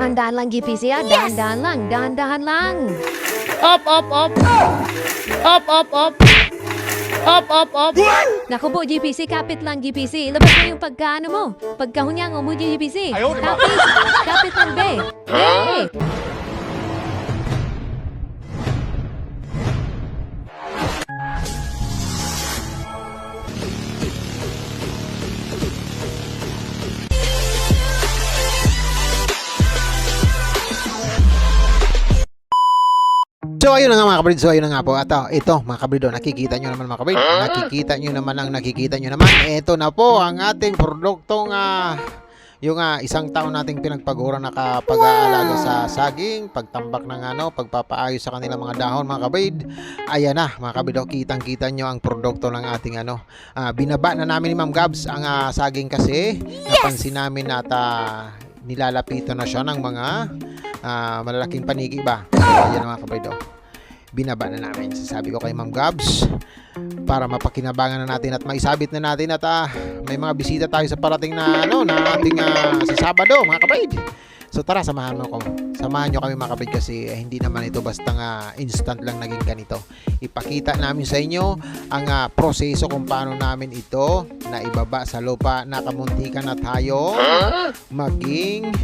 Dahan-dahan lang GPC ah. Dahan-dahan lang. Dahan-dahan lang. Up, up, up. Up, up, up. Up, up, up. Naku po GPC, kapit lang GPC. Ilabas mo yung pagkaano mo. Pagkahunyango mo GPC. Kapit. Kapit lang be. Hey! So ayun na nga mga kabrid, so ayun na nga po. At ito mga kabrid, nakikita nyo naman mga kabrid. Nakikita nyo naman. Ito na po ang ating produktong yung isang taon nating pinagpaguran nakapag-aalaga sa saging, pagtambak ng pagpapaayos sa kanilang mga dahon mga kabrid. Ayan na mga kabrid, kitang-kita nyo ang produkto ng ating binaba na namin ni Ma'am Gabs ang saging kasi napansin namin na nilalapitan na siya ng mga malalaking paniki ba. Ayan mga kabrid, binaba na namin. Sabi ko kay Ma'am Gabs para mapakinabangan na natin at maisabit na natin at may mga bisita tayo sa parating na na ating sa Sabado mga kabrid. So tara, samahan nyo kami mga kabrid kasi hindi naman ito basta instant lang naging ganito. Ipakita namin sa inyo ang proseso kung paano namin ito na ibaba sa lupa. Nakamuntikan na tayo maging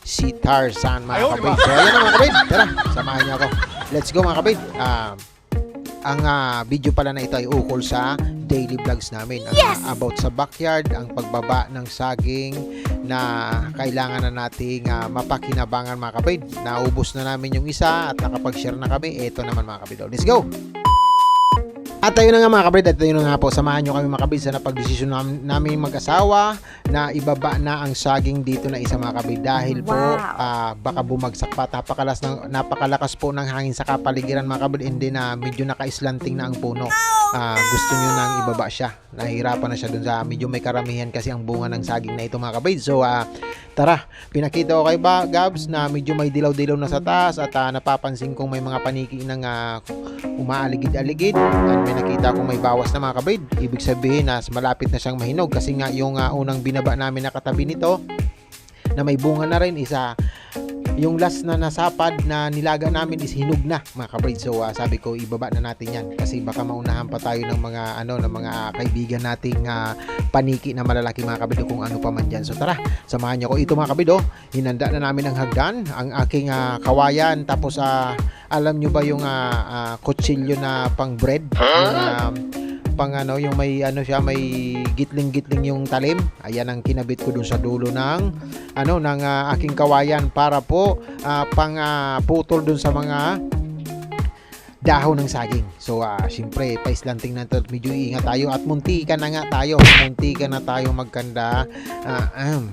si Tarzan mga kabrid. So ayan na mga kabrid, tara, samahan nyo ako. Let's go mga kabrid. Ang video pala na ito ay ukol sa daily vlogs namin. About sa backyard, ang pagbaba ng saging na kailangan na nating mapakinabangan mga kabrid. Naubos na namin yung isa at nakapag-share na kami. Ito naman mga kabrid. Let's go! At ayun na nga mga kabrid, at ayun na nga po, samahan nyo kami mga kabrid sa napagdesisyon namin mag-asawa na ibaba na ang saging dito na isa mga kabrid dahil po baka bumagsak pa. Napakalakas po ng hangin sa kapaligiran mga kabrid, hindi na medyo naka-islanting na ang puno. Gusto nyo nang ibaba siya, nahihirapan na siya dun sa medyo may karamihan kasi ang bunga ng saging na ito mga kabrid. So tara, pinakita ko kay Gabs na medyo may dilaw-dilaw na sa taas at napapansin kong may mga paniki ng umaaligid-aligid at may nakita kong may bawas na mga kabrid. Ibig sabihin na malapit na siyang mahinog kasi nga yung unang binaba namin na katabi nito na may bunga na rin isa. Yung last na nasapad na nilaga namin is hinog na mga kabrid. So sabi ko ibaba na natin yan kasi baka maunahan pa tayo ng mga ng mga kaibigan nating paniki na malalaki mga kabrid kung ano pa man dyan. So tara, samahan niyo ko. Ito mga kabrid, hinanda na namin ang hagdan, ang aking kawayan, tapos alam nyo ba yung kutsilyo na pang bread, yung yung may siya, may gitling-gitling yung talim. Ayan ang kinabit ko dun sa dulo ng aking kawayan para po pang putol dun sa mga dahon ng saging. So syempre paislanting na ito, medyo iingat tayo at muntikan na tayo magkanda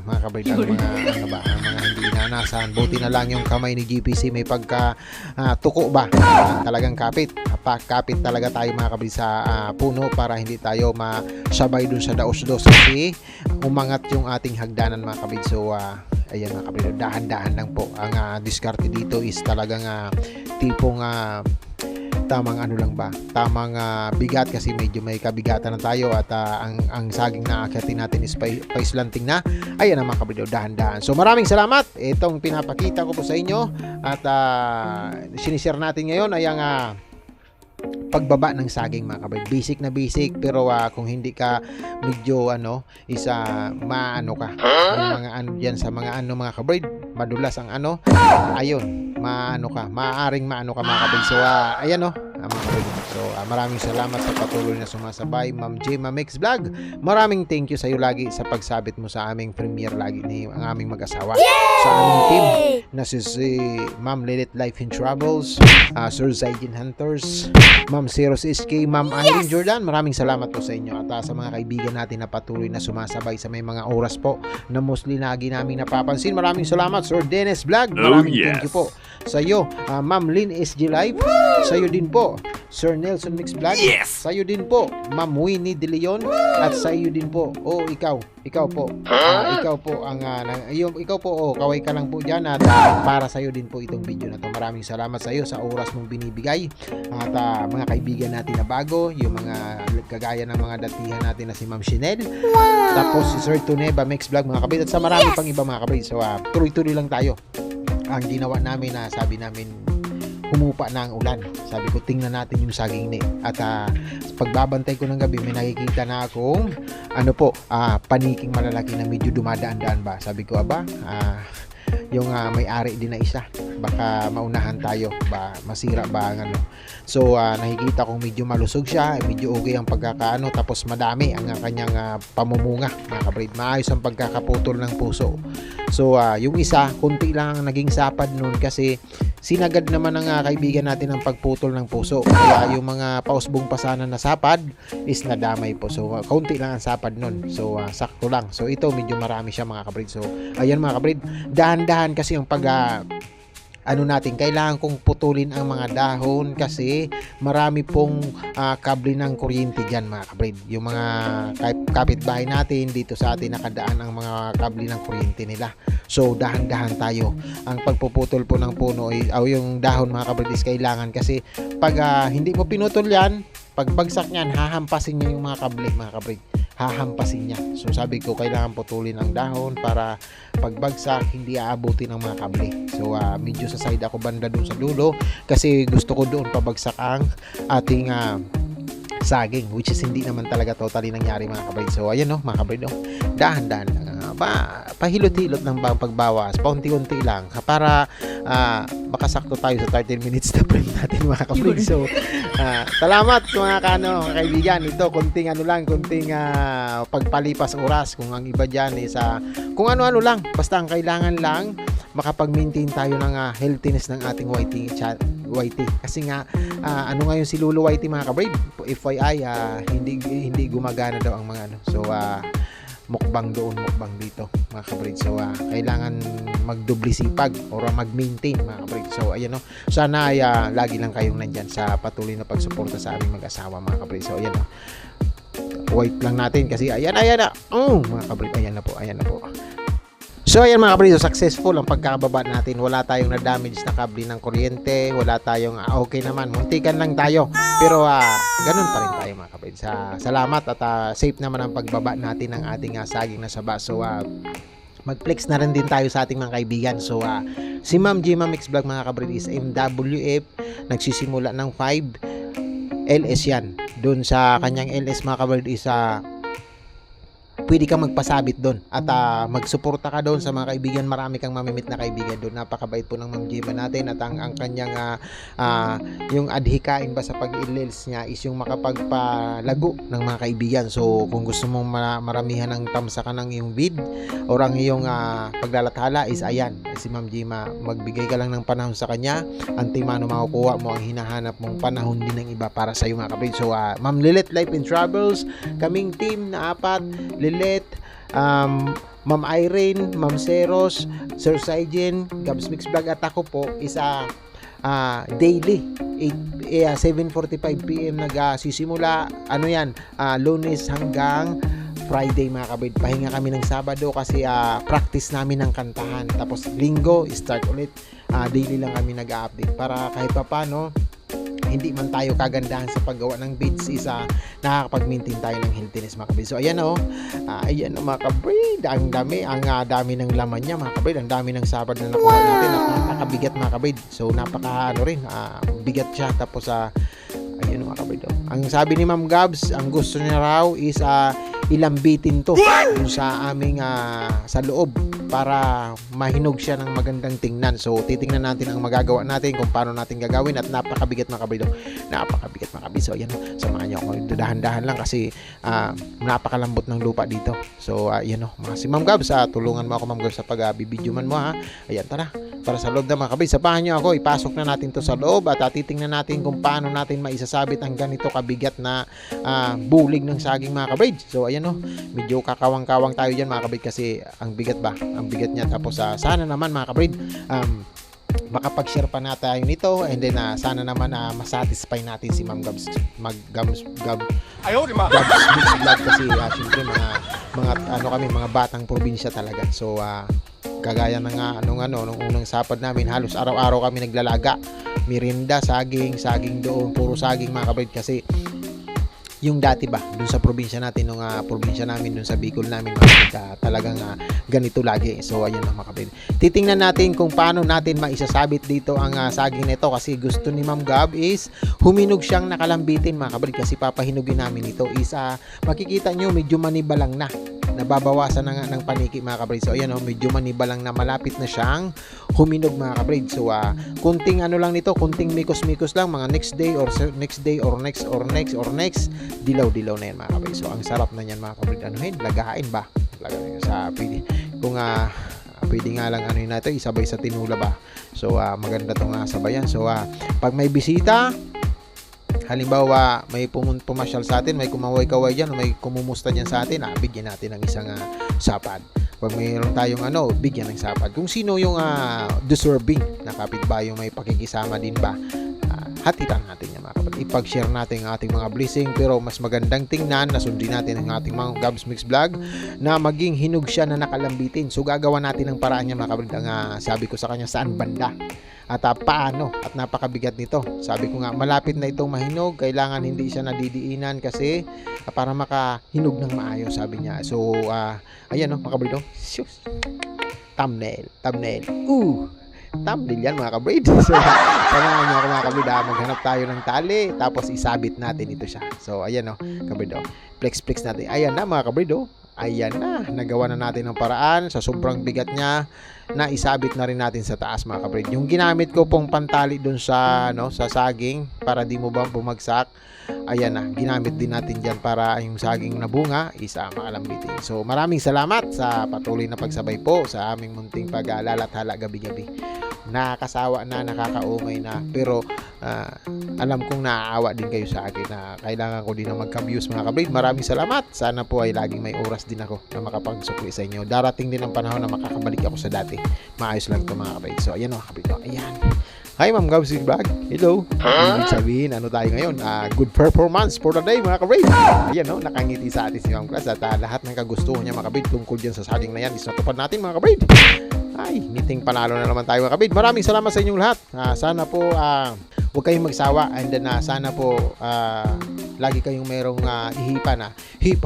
mga kabrid, ang mga hindi inanasahan. Buti na lang yung kamay ni GPC may pagka tuko ba, talagang kapit talaga tayo mga kabrid sa puno para hindi tayo masabay dun sa daos-dos kasi umangat yung ating hagdanan mga kabrid. So ayan mga kabrid, dahan-dahan lang po. Ang diskarte dito is talagang tipong tamang tamang bigat kasi medyo may kabigatan na tayo at ang saging na akyatin natin is paislanting na. Ayan ang mga kabrid, dahan-dahan. So maraming salamat. Itong pinapakita ko po sa inyo at sinishare natin ngayon ay ang pagbaba ng saging mga kabrid. Basic na basic pero kung hindi ka medyo maano ka yung mga dyan sa mga mga kabrid, madulas ang ayun, maaaring maano ka mga kabrid. So ayan mga kabrid. So maraming salamat sa patuloy na sumasabay, Ma'am J, Ma'am X Vlog. Maraming thank you sa iyo lagi sa pagsabit mo sa aming premiere lagi ni ang aming mag-asawa. Sa aming team na si Ma'am Lilith Life in Travels, Sir Zaidin Hunters, Ma'am Zeros SK, Ma'am Irene Jordan. Maraming salamat po sa inyo at sa mga kaibigan natin na patuloy na sumasabay sa may mga oras po na mostly lagi namin napapansin. Maraming salamat Sir Dennis Vlog. Maraming thank you po sa iyo, Ma'am Lynn SG Live. Sa iyo din po Sir Nelson Mix Vlog. Sa iyo din po Ma'am Winnie De Leon at sa iyo din po ikaw po ikaw po kaway ka lang po dyan at para sa iyo din po itong video na to. Maraming salamat sa iyo sa oras mong binibigay at mga kaibigan natin na bago, yung mga kagaya ng mga datihan natin na si Ma'am Chanel, tapos si Sir Tuneba Mix Vlog mga kabrid at sa marami pang iba mga kabrid. So tuloy-tuloy lang tayo ang ginawa namin na sabi namin humupa na ang ulan. Sabi ko tingnan natin yung saging ni. At pagbabantay ko ng gabi may nakikita na akong paniking malalaki na medyo dumadaan-daan ba. Sabi ko yung may-ari din na isa. Baka maunahan tayo ba masira ba ang ano. So nakikita kong medyo malusog siya, medyo okay ang pagkakaano, tapos madami ang kanyang pamumunga mga kabrid. Maayos ang pagkakaputol ng puso. So yung isa konti lang ang naging sapad noon kasi sinagad naman ng kaibigan natin ang pagputol ng puso. Kaya yung mga pausbong pasanan na sapad is nadamay po. So kaunti lang ang sapad nun. So sakto lang. So ito medyo marami siya mga kabrid. So ayan mga kabrid, dahan-dahan kasi yung natin, kailangan kong putulin ang mga dahon kasi marami pong kable ng kuryente dyan mga kabrid. Yung mga kapitbahay natin dito sa atin nakadaan ang mga kable ng kuryente nila. So dahan-dahan tayo. Ang pagpuputol po ng puno yung dahon mga kabrid is kailangan kasi pag hindi mo pinutol yan, pagbagsak niyan hahampasin niya yung mga kable mga kabrid. Hahampasin niya. So sabi ko kailangan putulin ang dahon para pagbagsak hindi aabutin ang mga kable. So medyo sa side ako banda doon sa dulo kasi gusto ko doon pabagsak ang ating saging, which is hindi naman talaga totally nangyari mga kabrid. So ayan mga kabrid, dahan-dahan lang pahilot-hilot ng pagbawas, paunti-unti lang para makasakto tayo sa 30 minutes na frame natin mga kabrid. So salamat mga kaibigan. Ito konting pagpalipas oras. Kung ang iba dyan is kung ano-ano lang, basta ang kailangan lang makapag-maintain tayo ng healthiness ng ating YT. Kasi nga ngayon si Lolo YT mga kabrid, FYI hindi gumagana daw ang mga so mukbang doon, mukbang dito mga kabrid. So kailangan magdubli sipag or mag-maintain mga kabrid. So ayan sana ay lagi lang kayong nandyan sa patuloy na pagsuporta sa aming mag-asawa mga kabrid. So ayan wait lang natin kasi ayan na mga kabrid, ayan na po. So ayan mga kabrid, successful ang pagkababa natin. Wala tayong na-damage na kable ng kuryente, wala tayong okay naman, muntikan lang tayo. Pero ganun pa rin tayo mga kabrid. Salamat at safe naman ang pagbaba natin ng ating saging na saba. So mag-flex na rin din tayo sa ating mga kaibigan. So si Ma'am Gima Mix Vlog mga kabrid is MWF, nagsisimula ng 5 LS yan. Doon sa kanyang LS mga kabrid is pwede kang magpasabit doon at magsuporta ka doon sa mga kaibigan. Marami kang mamimit na kaibigan doon. Napakabait po ng Ma'am Gima natin at ang kanyang yung adhikain ba sa pag-ilils niya is yung makapagpalago ng mga kaibigan. So kung gusto mong maramihan ng tamsakan ng iyong bid or ang iyong paglalathala is ayan, si Ma'am Gima, magbigay ka lang ng panahon sa kanya, antimano makukuha mo ang hinahanap mong panahon din ng iba para sa iyo mga kabrid. So Ma'am Lilet Life and Travels, kaming team na 4, Lilet, Ma'am Irene, Ma'am Seros, Sir Saijen, Gabs Mix Vlog at ako po is daily 7:45 PM nagsisimula Lunes hanggang Friday mga kabrid. Pahinga kami ng Sabado kasi practice namin ng kantahan, tapos Linggo start ulit. Daily lang kami nag-update para kahit paano hindi man tayo kagandahan sa paggawa ng beats is nakakapag-maintain tayo ng healthiness mga kabrid. So ayan ayan mga kabrid, ang dami ng laman niya mga kabrid, ang dami ng sabad na nakuha natin at napakabigat mga kabrid. So bigat siya, tapos ayun mga kabrid. Ang sabi ni Ma'am Gabs, ang gusto niya raw is ilambitin to yung sa aming sa loob para mahinog siya ng magandang tingnan. So titingnan natin ang magagawa natin kung paano natin gagawin at napakabigat mga kabrid. Napakabigat mga kabrid. So ayan, samahan niyo ako. Dahan-dahan lang kasi napakalambot ng lupa dito. So ayan si Ma'am Gabs, tulungan mo ako Ma'am Gabs sa pagbibidyo man mo Ayan, tara, para sa loob na mga kabrid. Sabahan niyo ako, ipasok na natin to sa loob at titingnan natin kung paano natin maisasabit ang ganito kabigat na bulig ng saging mga kabrid. So ayan medyo kakawang-kawang tayo dyan mga kabrid kasi ang bigat niya. Tapos sana naman mga kabrid makapag-share pa na tayo nito, and then sana naman masatisfy natin si Ma'am Gabs Gabs Mix Vlog kasi syempre kami mga batang probinsya talaga. So kagaya ng nung unang sapad namin, halos araw-araw kami naglalaga, merienda, saging doon, puro saging mga kabrid kasi yung dati ba dun sa probinsya natin nung probinsya namin dun sa Bicol namin mga kabrid, talagang ganito lagi. So ayun mga kabrid, titingnan natin kung paano natin maisasabit dito ang saging nito, kasi gusto ni Ma'am Gab is huminog siyang nakalambitin mga kabrid, kasi papahinugin namin ito is makikita nyo medyo manibalang na, nababawasan na nga ng paniki mga kabrid. So ayan medyo manibalang na, malapit na siyang huminog mga kabrid. So kunting ano lang nito, kunting mikos-mikos lang, mga next day or next dilaw-dilaw na yan mga kabrid. So ang sarap na yan mga kabrid, anuhin, lagain ba, lagain sa pwede kung pwede nga lang ano na ito, isabay sa tinula ba. So maganda tong sabayan. So pag may bisita, halimbawa may pumasyal sa atin, may kumaway-kaway dyan, may kumumusta dyan sa atin, bigyan natin ng isang sapad. Pag mayroon tayong bigyan ng sapad. Kung sino yung deserving na kapitbahay, yung may pakikisama din ba, hatitan natin yan mga kapatid. Ipag-share natin ang ating mga blessing, pero mas magandang tingnan na sundin natin ang ating mga Gabs Mix Vlog na maging hinog siya na nakalambitin. So gagawa natin ng paraan niya mga kapatid. Ang sabi ko sa kanya, saan banda at paano, at napakabigat nito. Sabi ko nga, malapit na itong mahinog, kailangan hindi siya nadidiinan kasi para makahinog ng maayos, sabi niya. So ayan mga kabrid, thumbnail thumbnail yan mga kabrid. So samahan niyo ako mga kabrid, maghanap tayo ng tali, tapos isabit natin ito siya. So ayan kabrid, flex natin. Ayan na mga kabrid, ayan na, nagawa na natin ng paraan sa sobrang bigat niya, na isabit na rin natin sa taas mga kabrid. Yung ginamit ko pong pantali dun sa sa saging para di mo ba bumagsak, ayan na, ginamit din natin dyan para yung saging na bunga is makalambitin. So maraming salamat sa patuloy na pagsabay po sa aming munting pag-alalathala gabi-gabi. Nakakasawa na, nakakaumay na, pero alam kong naaawa din kayo sa akin na kailangan ko din na magka-views mga kabrid. Maraming salamat. Sana po ay laging may oras din ako na makapagsukli sa inyo. Darating din ang panahon na makakabalik ako sa dati. Maayos lang ito mga kabrid. So ayan mga kabrid, ayan. Hi Ma'am Gabs Mix Vlog. Hello. Ibig sabihin, ano tayo ngayon? Good performance for the day mga kabrid. Ayan nakangiti sa atin si Ma'am Gabs, at lahat ng kagustuhan niya mga kabrid tungkol dyan sa saging na yan is natupad natin mga kabrid. Ay, ngiting panalo na naman tayo mga kabrid. Maraming salamat sa inyong lahat. Sana po huwag kayong magsawa, and then sana po lagi kayong merong hipa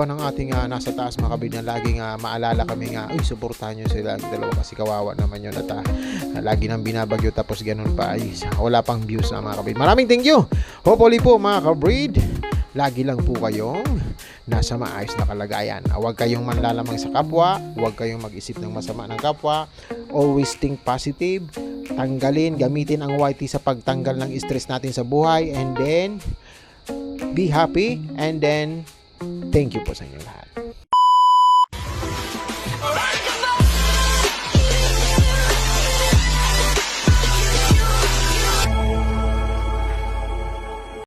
ng ating nasa taas mga kabrid, na laging maalala kami suportahan nyo sila dalawa, kasi kawawa naman yun at lagi nang binabagyo, tapos ganun pa wala pang views mga kabrid. Maraming thank you. Hopefully po mga kabrid, lagi lang po kayong nasa maayos na kalagayan. Huwag kayong manlalamang sa kapwa, huwag kayong mag-isip ng masama ng kapwa, always think positive, gamitin ang YT sa pagtanggal ng stress natin sa buhay, and then be happy, and then thank you po sa inyo lahat.